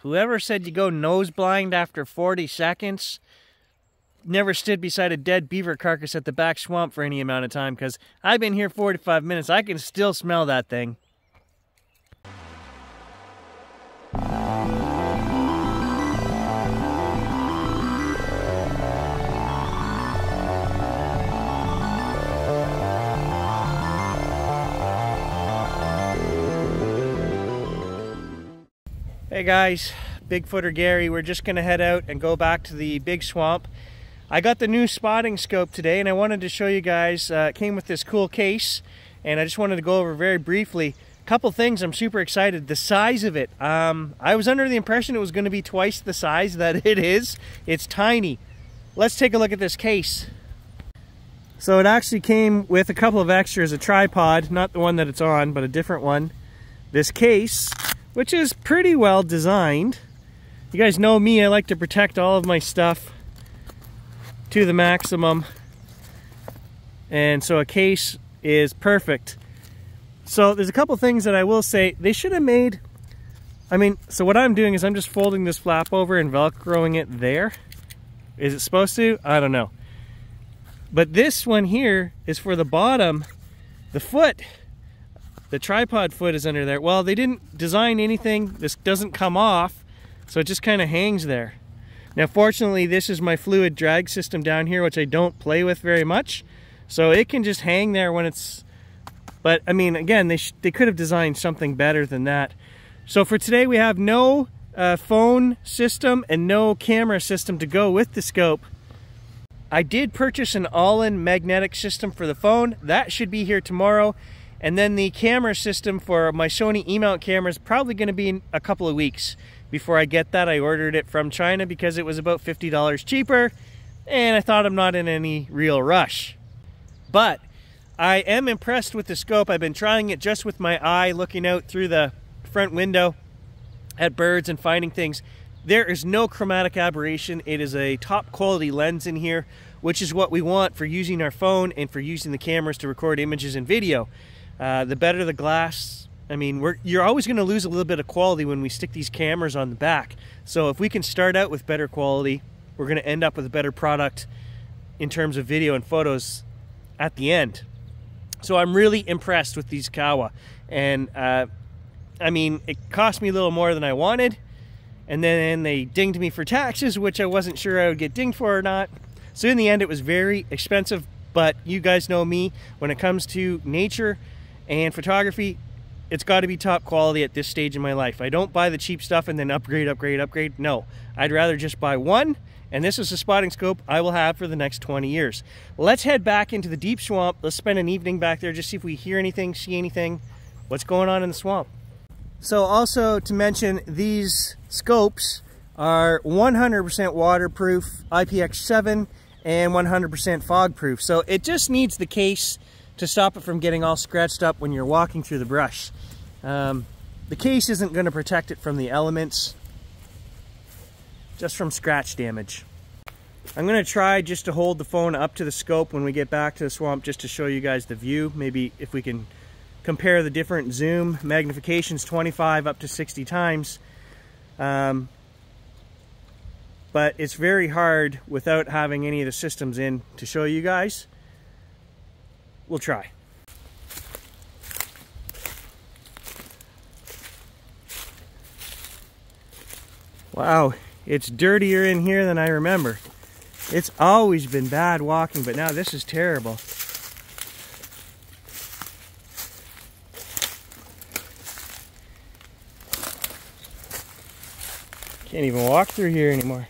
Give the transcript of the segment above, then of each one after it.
Whoever said you go nose blind after 40 seconds never stood beside a dead beaver carcass at the back swamp for any amount of time, because I've been here 45 minutes. I can still smell that thing. Hey guys, Bigfooter Gary. We're just gonna head out and go back to the big swamp. I got the new spotting scope today and I wanted to show you guys. It came with this cool case and I just wanted to go over very briefly a couple things. I'm super excited. The size of it. I was under the impression it was going to be twice the size that it is. It's tiny. Let's take a look at this case. So it actually came with a couple of extras, a tripod, not the one that it's on, but a different one. This case, which is pretty well designed. You guys know me, I like to protect all of my stuff to the maximum. And so a case is perfect. So there's a couple things that I will say. They should have made, so what I'm doing is I'm just folding this flap over and Velcroing it there. Is it supposed to? I don't know. But this one here is for the bottom, the foot. The tripod foot is under there. Well, they didn't design anything. This doesn't come off, so it just kind of hangs there. Now, fortunately, this is my fluid drag system down here, which I don't play with very much. So it can just hang there when it's... But, again, they could have designed something better than that. So for today, we have no phone system and no camera system to go with the scope. I did purchase an all-in magnetic system for the phone. That should be here tomorrow. And then the camera system for my Sony E-mount camera is probably going to be in a couple of weeks before I get that. I ordered it from China because it was about $50 cheaper, and I thought I'm not in any real rush. But I am impressed with the scope. I've been trying it just with my eye, looking out through the front window at birds and finding things. There is no chromatic aberration. It is a top quality lens in here, which is what we want for using our phone and for using the cameras to record images and video. The better the glass, you're always going to lose a little bit of quality when we stick these cameras on the back. So if we can start out with better quality, we're going to end up with a better product in terms of video and photos at the end. So I'm really impressed with these Kowa. And it cost me a little more than I wanted. And then they dinged me for taxes, which I wasn't sure I would get dinged for or not. So in the end, it was very expensive. But you guys know me, when it comes to nature and photography, it's got to be top quality at this stage in my life. I don't buy the cheap stuff and then upgrade. No, I'd rather just buy one, and this is a spotting scope I will have for the next 20 years. Let's head back into the deep swamp. Let's spend an evening back there, just see if we hear anything, see anything, what's going on in the swamp. So also to mention, these scopes are 100% waterproof, IPX7, and 100% fog proof. So it just needs the case to stop it from getting all scratched up when you're walking through the brush. The case isn't going to protect it from the elements, just from scratch damage. I'm going to try just to hold the phone up to the scope when we get back to the swamp, just to show you guys the view. Maybe if we can compare the different zoom magnifications, 25 up to 60 times. But it's very hard without having any of the systems in to show you guys. We'll try. Wow, it's dirtier in here than I remember. It's always been bad walking, but now this is terrible. Can't even walk through here anymore.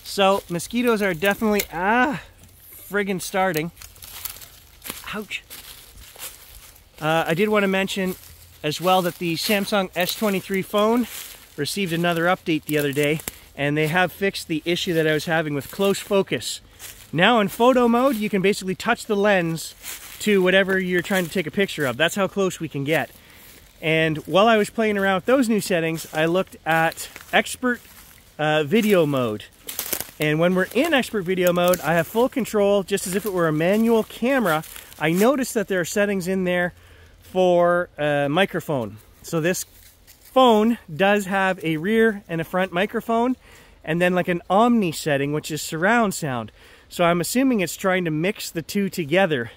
So mosquitoes are definitely friggin' starting. Ouch. I did want to mention as well that the Samsung S23 phone received another update the other day, and they have fixed the issue that I was having with close focus. Now in photo mode, you can basically touch the lens to whatever you're trying to take a picture of. That's how close we can get. And while I was playing around with those new settings, I looked at expert video mode. And when we're in expert video mode, I have full control, just as if it were a manual camera. I noticed that there are settings in there for microphone. So this phone does have a rear and a front microphone, and then like an omni setting, which is surround sound. So I'm assuming it's trying to mix the two together.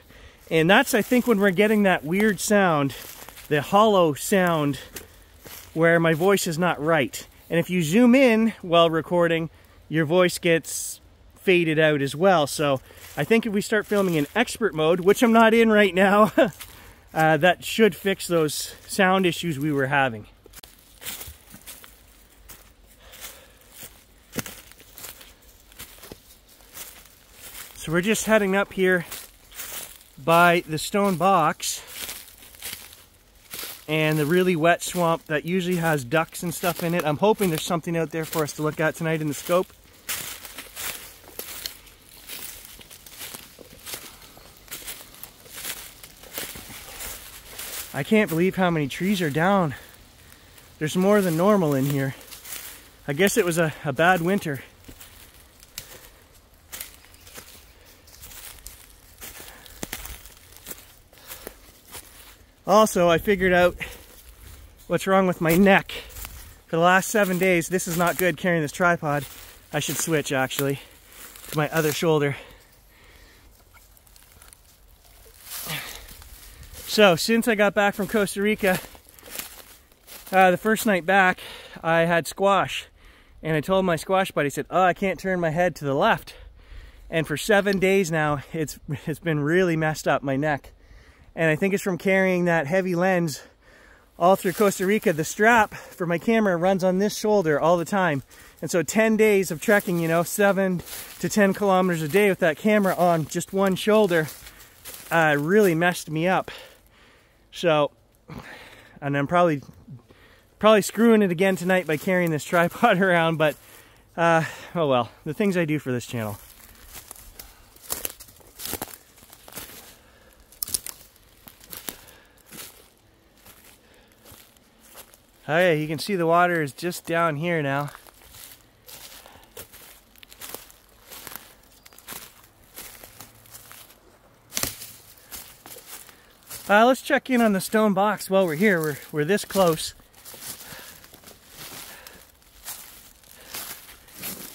And that's, I think, when we're getting that weird sound, the hollow sound, where my voice is not right. And if you zoom in while recording, your voice gets faded out as well. So I think if we start filming in expert mode, which I'm not in right now, that should fix those sound issues we were having. So we're just heading up here by the stone box and the really wet swamp that usually has ducks and stuff in it. I'm hoping there's something out there for us to look at tonight in the scope. I can't believe how many trees are down. There's more than normal in here. I guess it was a bad winter. Also, I figured out what's wrong with my neck. For the last 7 days, this is not good carrying this tripod. I should switch, actually, to my other shoulder. So, since I got back from Costa Rica, the first night back, I had squash. And I told my squash buddy, I said, oh, I can't turn my head to the left. And for 7 days now, it's been really messed up, my neck. And I think it's from carrying that heavy lens all through Costa Rica. The strap for my camera runs on this shoulder all the time. And so 10 days of trekking, you know, 7 to 10 kilometers a day with that camera on just one shoulder really messed me up. So, and I'm probably screwing it again tonight by carrying this tripod around, but oh well, the things I do for this channel. Oh yeah, you can see the water is just down here now. Let's check in on the stone box while we're here. We're this close.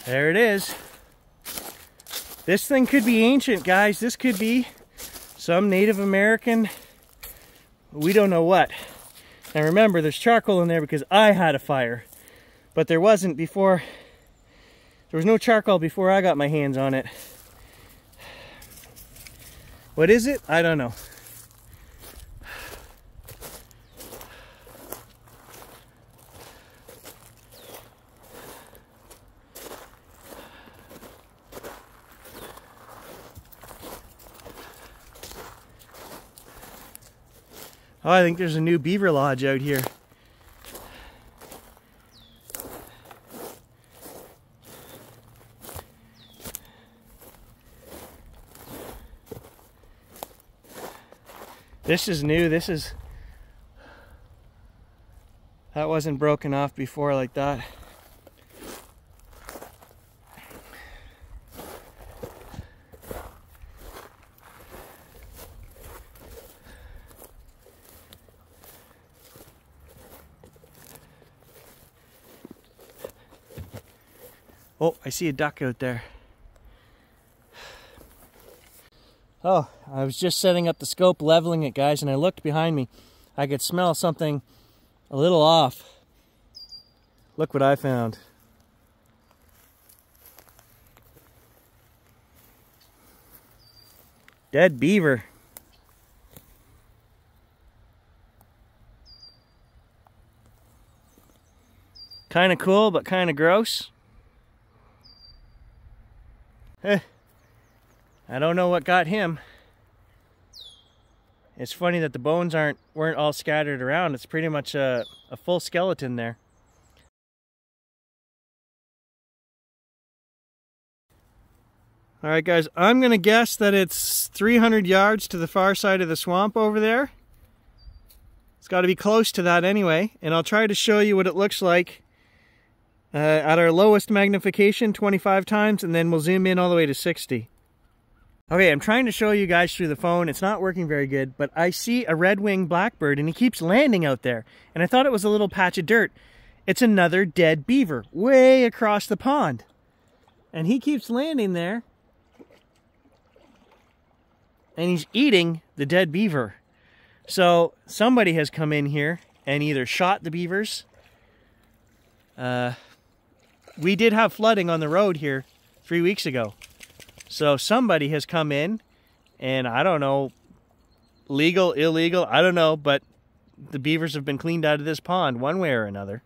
There it is. This thing could be ancient, guys. This could be some Native American, we don't know what. Now remember, there's charcoal in there because I had a fire, but there wasn't before. There was no charcoal before I got my hands on it. What is it? I don't know. Oh, I think there's a new beaver lodge out here. This is new. That wasn't broken off before like that. Oh, I see a duck out there. Oh, I was just setting up the scope, leveling it, guys, and I looked behind me. I could smell something a little off. Look what I found. Dead beaver. Kind of cool, but kind of gross. I don't know what got him. It's funny that the bones weren't all scattered around. It's pretty much a full skeleton there. All right, guys, I'm going to guess that it's 300 yards to the far side of the swamp over there. It's got to be close to that anyway, and I'll try to show you what it looks like at our lowest magnification, 25 times, and then we'll zoom in all the way to 60. Okay, I'm trying to show you guys through the phone. It's not working very good, but I see a red wing blackbird, and he keeps landing out there, and I thought it was a little patch of dirt. It's another dead beaver way across the pond, and he keeps landing there. And he's eating the dead beaver. So somebody has come in here and either shot the beavers. We did have flooding on the road here 3 weeks ago. So somebody has come in and I don't know, legal, illegal, I don't know, but the beavers have been cleaned out of this pond one way or another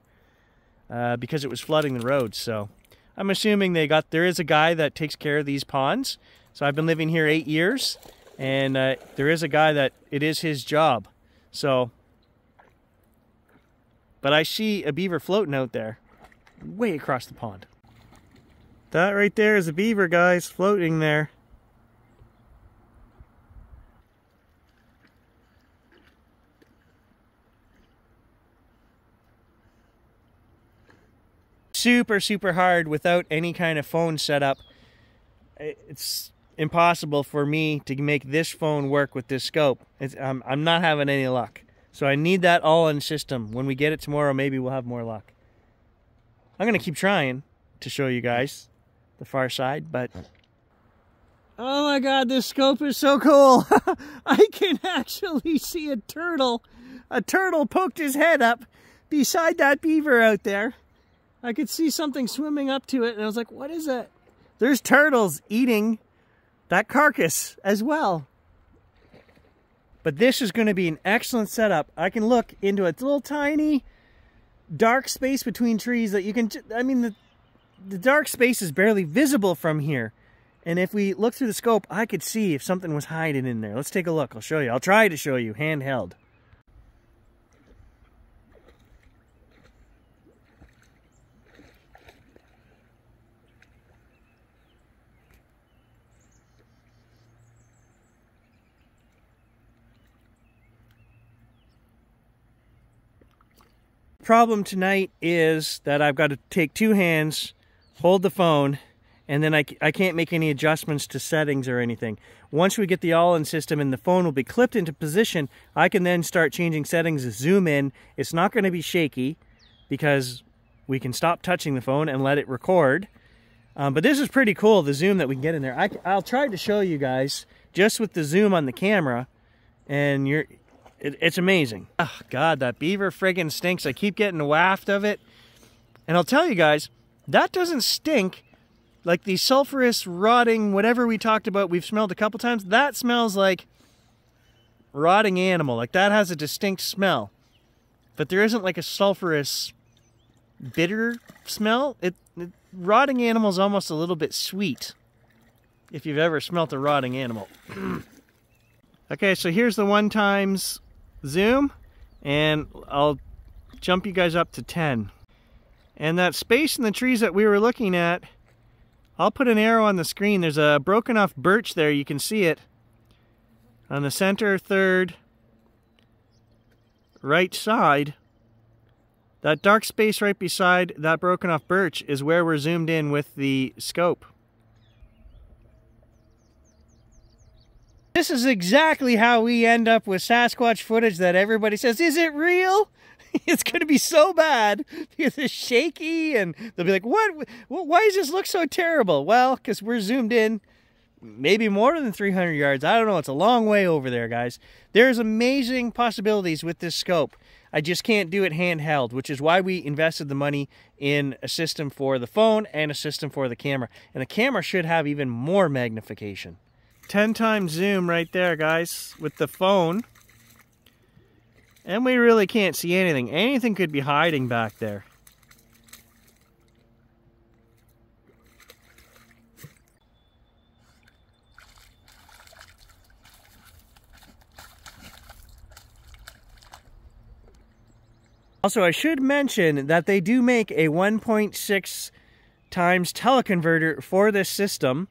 because it was flooding the road. So I'm assuming there is a guy that takes care of these ponds. So I've been living here 8 years. And there is a guy that it is his job. So, but I see a beaver floating out there, way across the pond. That right there is a beaver, guys, floating there. Super, super hard without any kind of phone setup. It's impossible for me to make this phone work with this scope. I'm not having any luck. So I need that all-in system. When we get it tomorrow, maybe we'll have more luck. I'm going to keep trying to show you guys the far side, but... Oh my god, this scope is so cool! I can actually see a turtle. A turtle poked his head up beside that beaver out there. I could see something swimming up to it, and I was like, what is that? There's turtles eating that carcass as well. But this is going to be an excellent setup. I can look into a little tiny dark space between trees that you can, I mean, the dark space is barely visible from here. And if we look through the scope, I could see if something was hiding in there. Let's take a look. I'll show you. I'll try to show you handheld. Problem tonight is that I've got to take two hands, hold the phone, and then I can't make any adjustments to settings or anything. Once we get the all-in system and the phone will be clipped into position, I can then start changing settings to zoom in. It's not going to be shaky because we can stop touching the phone and let it record. But this is pretty cool, the zoom that we can get in there. I'll try to show you guys just with the zoom on the camera, and it's amazing. Oh god, that beaver friggin' stinks. I keep getting a waft of it. And I'll tell you guys, that doesn't stink like the sulfurous, rotting, whatever we talked about, we've smelled a couple times. That smells like rotting animal. Like that has a distinct smell. But there isn't like a sulfurous, bitter smell. Rotting animal is almost a little bit sweet, if you've ever smelt a rotting animal. Okay, so here's the 1x zoom, and I'll jump you guys up to 10. And that space in the trees that we were looking at, I'll put an arrow on the screen. There's a broken off birch there, you can see it. On the center third right side, that dark space right beside that broken off birch is where we're zoomed in with the scope. This is exactly how we end up with Sasquatch footage that everybody says, is it real? It's going to be so bad because it's shaky and they'll be like, what? Why does this look so terrible? Well, because we're zoomed in maybe more than 300 yards. I don't know. It's a long way over there, guys. There's amazing possibilities with this scope. I just can't do it handheld, which is why we invested the money in a system for the phone and a system for the camera. And the camera should have even more magnification. 10x zoom right there, guys, with the phone. And we really can't see anything. Anything could be hiding back there. Also, I should mention that they do make a 1.6 times teleconverter for this system.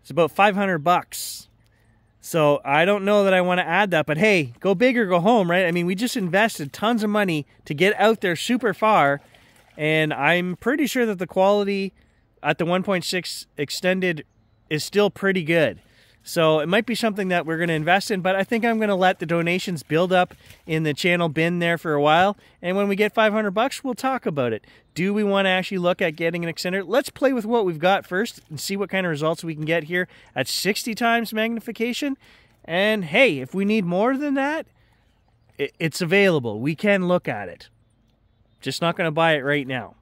It's about 500 bucks. So I don't know that I want to add that, but hey, go big or go home, right? I mean, we just invested tons of money to get out there super far, and I'm pretty sure that the quality at the 1.6 extended is still pretty good. So it might be something that we're going to invest in, but I think I'm going to let the donations build up in the channel bin there for a while. And when we get 500 bucks, we'll talk about it. Do we want to actually look at getting an extender? Let's play with what we've got first and see what kind of results we can get here at 60 times magnification. And hey, if we need more than that, it's available. We can look at it. Just not going to buy it right now.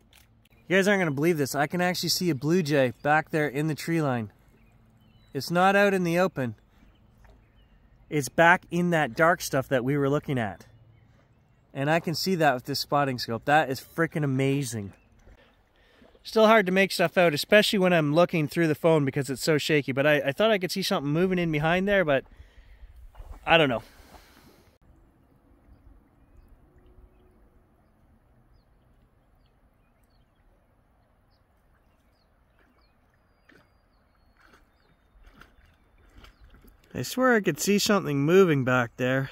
You guys aren't going to believe this. I can actually see a blue jay back there in the tree line. It's not out in the open. It's back in that dark stuff that we were looking at. And I can see that with this spotting scope. That is freaking amazing. Still hard to make stuff out, especially when I'm looking through the phone because it's so shaky. But I thought I could see something moving in behind there, but I don't know. I swear I could see something moving back there.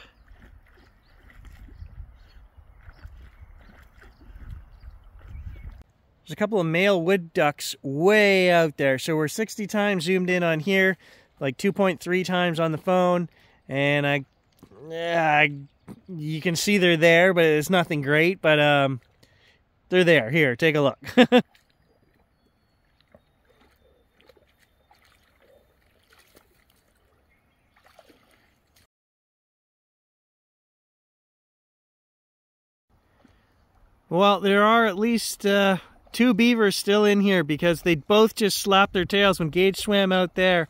There's a couple of male wood ducks way out there. So we're 60 times zoomed in on here, like 2.3 times on the phone. And you can see they're there, but it's nothing great. But they're there. Here, take a look. Well, there are at least 2 beavers still in here because they both just slapped their tails when Gage swam out there.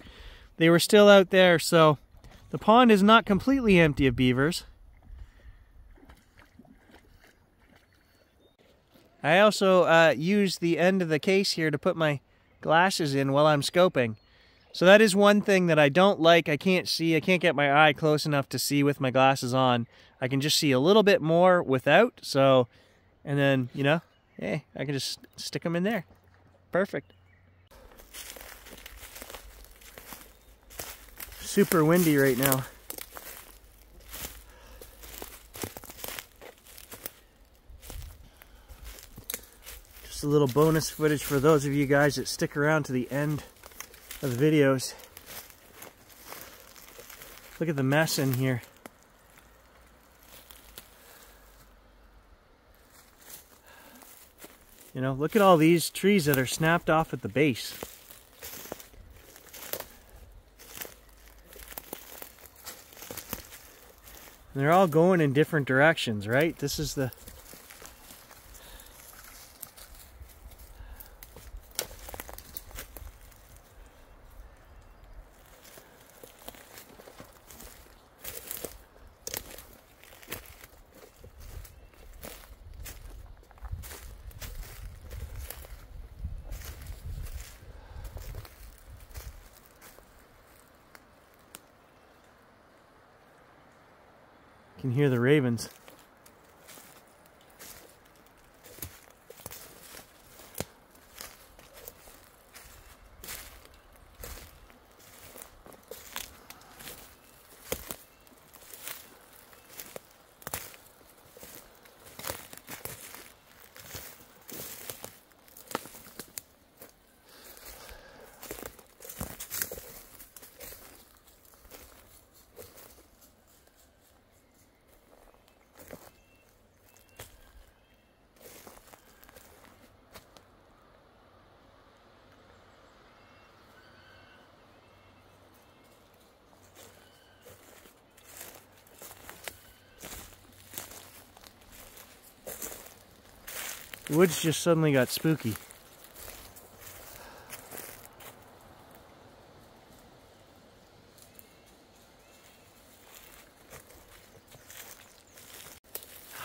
They were still out there, so the pond is not completely empty of beavers. I also use the end of the case here to put my glasses in while I'm scoping. So that is one thing that I don't like. I can't see. I can't get my eye close enough to see with my glasses on. I can just see a little bit more without, so... And then, you know, hey, I can just stick them in there. Perfect. Super windy right now. Just a little bonus footage for those of you guys that stick around to the end of the videos. Look at the mess in here. You know, look at all these trees that are snapped off at the base. And they're all going in different directions, right? This is the... You can hear the ravens. The woods just suddenly got spooky.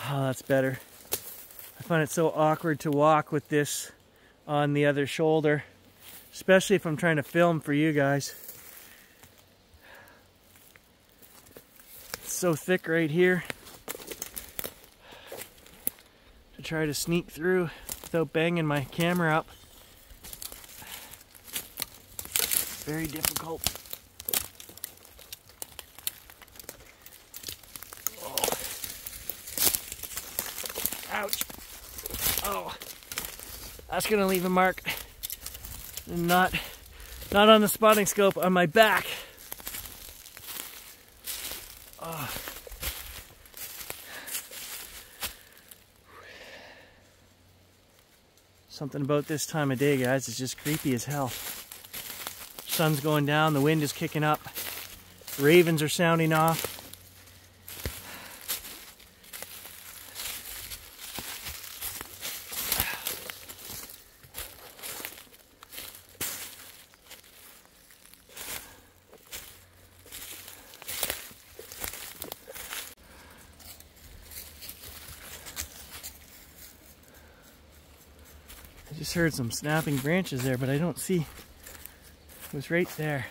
Oh, that's better. I find it so awkward to walk with this on the other shoulder, especially if I'm trying to film for you guys. It's so thick right here. To try to sneak through without banging my camera up. Very difficult. Oh. Ouch. Oh. That's gonna leave a mark. Not on the spotting scope, on my back. Oh. Something about this time of day, guys, it's just creepy as hell. Sun's going down, the wind is kicking up, ravens are sounding off. I just heard some snapping branches there, but I don't see. It was right there.